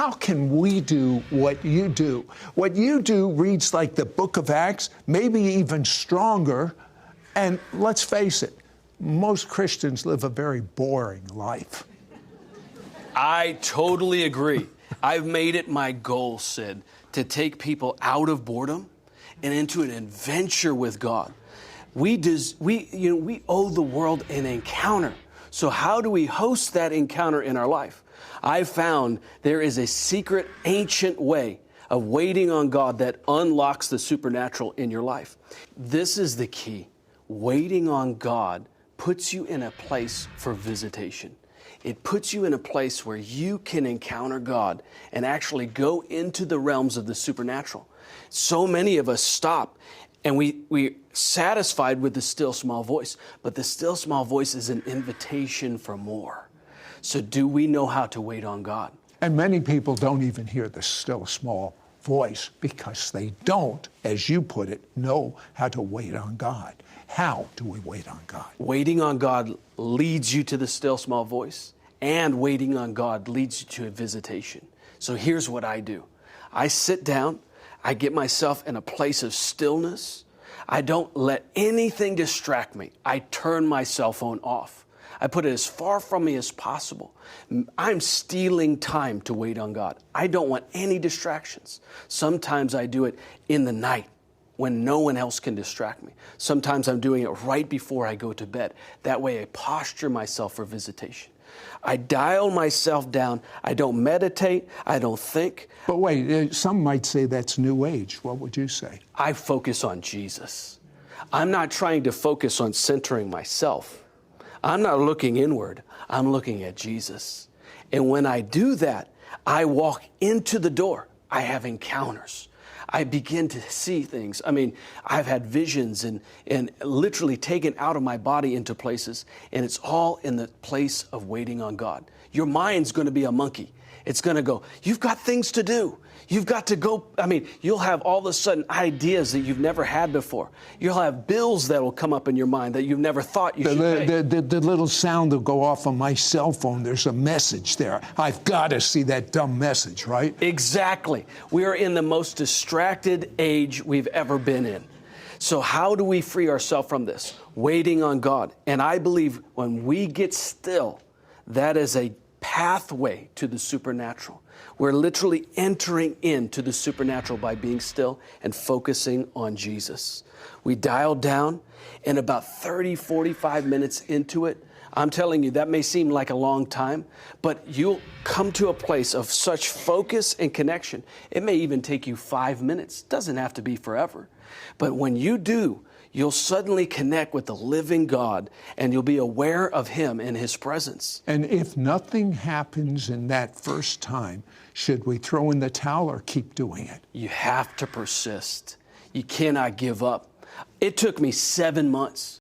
how can we do what you do? What you do reads like the book of Acts, maybe even stronger. And let's face it, most Christians live a very boring life. I totally agree. I've made it my goal, Sid, to take people out of boredom and into an adventure with God. We owe the world an encounter. So how do we host that encounter in our life? I've found there is a secret, ancient way of waiting on God that unlocks the supernatural in your life. This is the key. Waiting on God puts you in a place for visitation. It puts you in a place where you can encounter God and actually go into the realms of the supernatural. So many of us stop and we're satisfied with the still small voice, but the still small voice is an invitation for more. So do we know how to wait on God? And many people don't even hear the still small voice because they don't, as you put it, know how to wait on God. How do we wait on God? Waiting on God leads you to the still small voice, and waiting on God leads you to a visitation. So here's what I do. I sit down, I get myself in a place of stillness. I don't let anything distract me. I turn my cell phone off. I put it as far from me as possible. I'm stealing time to wait on God. I don't want any distractions. Sometimes I do it in the night when no one else can distract me. Sometimes I'm doing it right before I go to bed. That way I posture myself for visitation. I dial myself down. I don't meditate. I don't think. But wait, some might say that's New Age. What would you say? I focus on Jesus. I'm not trying to focus on centering myself. I'm not looking inward. I'm looking at Jesus. And when I do that, I walk into the door. I have encounters. I begin to see things. I mean, I've had visions and literally taken out of my body into places, and it's all in the place of waiting on God. Your mind's going to be a monkey. It's going to go, you've got things to do. You've got to go. I mean, you'll have all of a sudden ideas that you've never had before. You'll have bills that will come up in your mind that you've never thought you should pay. The little sound will go off on my cell phone. There's a message there. I've got to see that dumb message, right? Exactly. We are in the most distracted age we've ever been in. So how do we free ourselves from this? Waiting on God. And I believe when we get still, that is a pathway to the supernatural. We're literally entering into the supernatural by being still and focusing on Jesus. We dial down, and about 30, 45 minutes into it, I'm telling you, that may seem like a long time, but you'll come to a place of such focus and connection. It may even take you 5 minutes. It doesn't have to be forever. But when you do, you'll suddenly connect with the living God, and you'll be aware of Him and His presence. And if nothing happens in that first time, should we throw in the towel or keep doing it? You have to persist. You cannot give up. It took me 7 months.